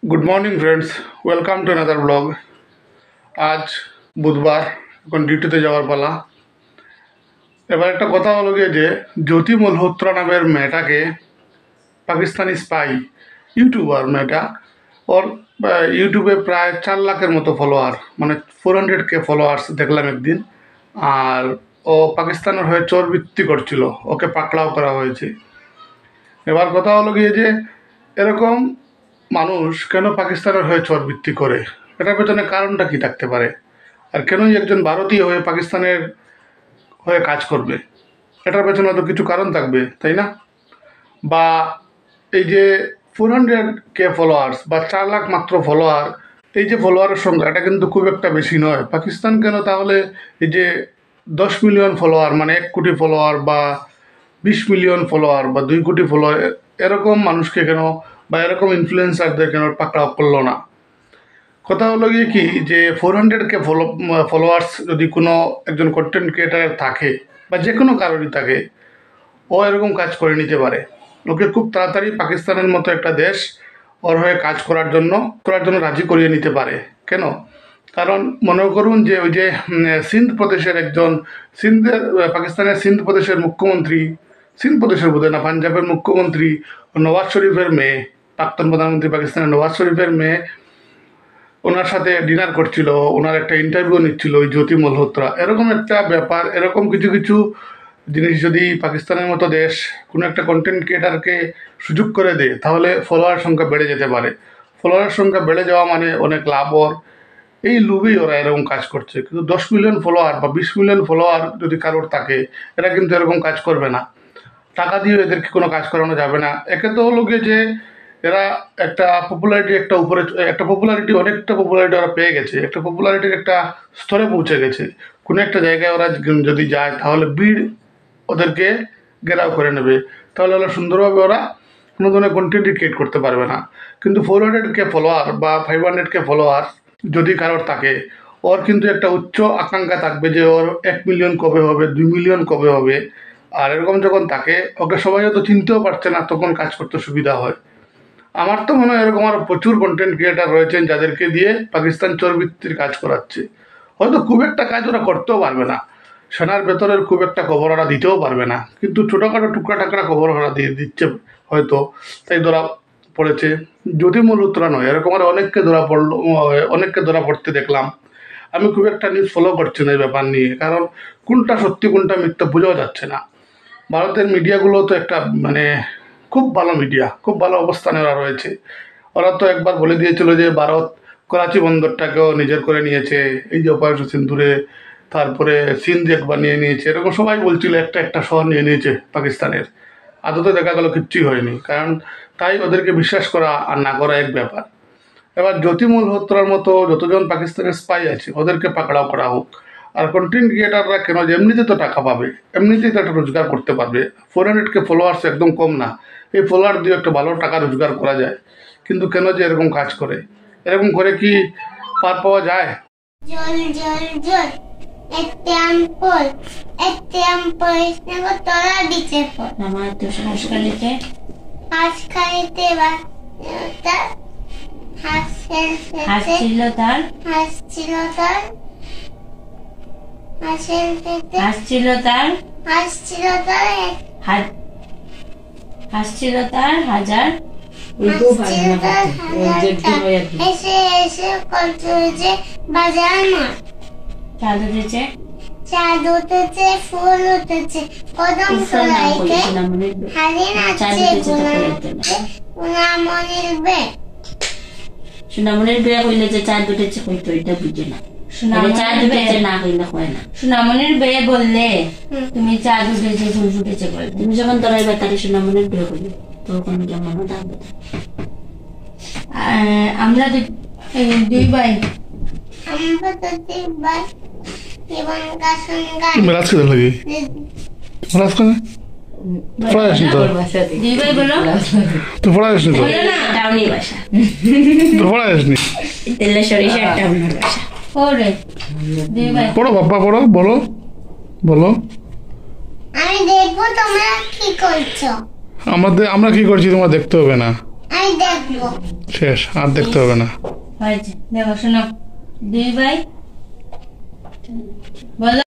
Good morning friends, welcome to another blog. आज बुधवार এখন ডিউটিতে যাওয়ার পালা। এবার একটা কথা হলো গিয়ে যে জ্যোতি মালহোত্রা নামের মেয়েটাকে পাকিস্তানি স্পাই ইউটিউবার মেয়েটা ওর ইউটিউবে প্রায় 4 লাখের মতো ফলোয়ার, মানে 400K ফলোয়ার্স দেখলাম একদিন। আর ও পাকিস্তানের হয়ে চোরবৃত্তি করছিল, ওকে পাকড়াও করা হয়েছে। এবার কথা হলো গিয়ে যে এরকম মানুষ কেন পাকিস্তানের হয়ে চোরবৃত্তি করে, এটার পেছনে কারণটা কি থাকতে পারে? আর কেনই একজন ভারতীয় হয়ে পাকিস্তানের হয়ে কাজ করবে? এটার পেছনে তো কিছু কারণ থাকবে, তাই না? বা এই যে 400K ফলোয়ার্স বা 4 লাখ মাত্র ফলোয়ার, এই যে ফলোয়ারের সংখ্যা, এটা কিন্তু খুব একটা বেশি নয়। পাকিস্তান কেন তাহলে এই যে 10 মিলিয়ন ফলোয়ার, মানে 1 কোটি ফলোয়ার বা 20 মিলিয়ন ফলোয়ার বা 2 কোটি ফলোয়ার, এরকম মানুষকে কেন বা এরকম ইনফ্লুয়েন্সারদের কেন পাকড়াও করলো না? কথা হলো গিয়ে কি যে 400K ফলোয়ার্স যদি কোনো একজন কন্টেন্ট ক্রিয়েটারের থাকে বা যে কোনো কারোরই থাকে, ও এরকম কাজ করে নিতে পারে। ওকে খুব তাড়াতাড়ি পাকিস্তানের মতো একটা দেশ ওর হয়ে কাজ করার জন্য রাজি করিয়ে নিতে পারে। কেন? কারণ মনে করুন যে ওই যে সিন্ধ প্রদেশের একজন পাকিস্তানের সিন্ধ প্রদেশের মুখ্যমন্ত্রী, সিন্ধ প্রদেশের বোধহয় না, পাঞ্জাবের মুখ্যমন্ত্রী নওয়াজ শরীফের মেয়ে, প্রাক্তন প্রধানমন্ত্রী পাকিস্তানের নওয়াজ শরীফের মেয়ে ওনার সাথে ডিনার করছিল, ওনার একটা ইন্টারভিউ নিচ্ছিল ওই জ্যোতি মালহোত্রা। এরকম একটা ব্যাপার, এরকম কিছু কিছু জিনিস যদি পাকিস্তানের মতো দেশ কোনো একটা কন্টেন্ট ক্রিয়েটারকে সুযোগ করে দেয়, তাহলে ফলোয়ার সংখ্যা বেড়ে যেতে পারে। ফলোয়ার সংখ্যা বেড়ে যাওয়া মানে অনেক লাভ ওর। এই লোভেই ওরা এরকম কাজ করছে। কিন্তু 10 মিলিয়ন ফলোয়ার বা 20 মিলিয়ন ফলোয়ার যদি কারোর থাকে, এরা কিন্তু এরকম কাজ করবে না। টাকা দিয়ে এদেরকে কোনো কাজ করানো যাবে না। একে তো হলো গিয়ে যে এরা একটা পপুলারিটি ওরা পেয়ে গেছে, একটা পপুলারিটির একটা স্তরে পৌঁছে গেছে। কোনো একটা জায়গায় ওরা যদি যায়, তাহলে ভিড় ওদেরকে ঘেরাও করে নেবে। তাহলে ওরা সুন্দরভাবে ওরা কোনো ধরনের কন্টেন্ট ক্রিয়েট করতে পারবে না। কিন্তু 400K ফলোয়ার বা 500K ফলোয়ার যদি কারোর থাকে, ওর কিন্তু একটা উচ্চ আকাঙ্ক্ষা থাকবে যে ওর 1 মিলিয়ন কবে হবে, 2 মিলিয়ন কবে হবে। আর এরকম যখন থাকে, ওকে সবাই হয়তো চিনতেও পারছে না, তখন কাজ করতে সুবিধা হয়। আমার তো মনে হয় এরকম আরও প্রচুর কন্টেন্ট ক্রিয়েটার রয়েছেন যাদেরকে দিয়ে পাকিস্তান চোরবৃত্তির কাজ করাচ্ছে। হয়তো খুব একটা কাজ ওরা করতেও পারবে না, সেনার ভেতরের খুব একটা খবর ওরা দিতেও পারবে না, কিন্তু ছোটোখাটো টুকরা টাকরা খবর ওরা দিয়ে দিচ্ছে হয়তো, তাই ধরা পড়েছে। জ্যোতি মালহোত্রা নয়, এরকম আর অনেককে ধরা পড়তে দেখলাম। আমি খুব একটা নিউজ ফলো করছি না এই ব্যাপার নিয়ে, কারণ কোনটা সত্যি কোনটা মিথ্যা বোঝাও যাচ্ছে না। ভারতের মিডিয়াগুলো তো একটা মানে খুব ভালো মিডিয়া, খুব ভালো অবস্থানে ওরা রয়েছে। ওরা তো একবার বলে দিয়েছিল যে ভারত করাচি বন্দরটাকেও নিজের করে নিয়েছে, এই যে অপারেশন সিন্দুরে। তারপরে সিন্ধ একবার নিয়ে নিয়েছে, এরকম সবাই বলছিল একটা একটা শহর নিয়ে নিয়েছে পাকিস্তানের। আদতে দেখা গেল কিচ্ছুই হয়নি। কারণ তাই ওদেরকে বিশ্বাস করা আর না করা এক ব্যাপার। এবার জ্যোতি মালহোত্রার মতো যতজন পাকিস্তানের স্পাই আছে, ওদেরকে পাকড়াও করা হোক। আর কন্টেন্ট ক্রিয়েটাররা কেন, যে এমনিতে তো টাকা পাবে, এমনিতেই তো একটা রোজগার করতে পারবে। 400K ফলোয়ার্স একদম কম না, এই ফলোয়ার দিয়ে একটা ভালো টাকা রোজগার করা যায়। কিন্তু কেন যে এরকম কাজ করে? এরকম করে কি পার পাওয়া যায়? জল জল জল একটা আম্পল তোরা দিচ্ছে আমার তো সংস্কারিতে হাঁসখালিতে হাসছিল তার হাজার এসে যে বাজার না চাঁদ উঠেছে, ফুল উঠেছে, কদম তোলাইতে হারিয়ে নাচছে সোনামনির বিয়ে কইলে যে চাঁদ উঠেছে কইতো, এটা বুঝে না। চাঁদ উঠেছে না কইলে হয় না। সোনামনির বিয়ে বললে তুমি চাঁদ উঠেছে ফুল ফুটেছে বলে, তুমি যখন তোরাই বেতারে সোনামনির বিয়ে করলে তখন যেমন থাকবে। আমরা দুই ভাই, আমরা তো দুই ভাই এবং মিরাজ কে লাগি মিরাজ কে পড়াস নি তো, দুই ভাই বলো তো পড়াস নি তো, বলো না টাউনি ভাষা, তো পড়াস নি তেলে সরিষা টাউনি ভাষা। ওরে দুই ভাই পড়ো বাবা, পড়ো, বলো বলো। আমি দেখবো তোমরা কি করছো। আমরা কি করছি তোমরা দেখতে হবে না। আমি আমি দেখবো। শেষ, আর দেখতে হবে না। হয়েছে, দেখো শোনো, 2 ভাই বলো।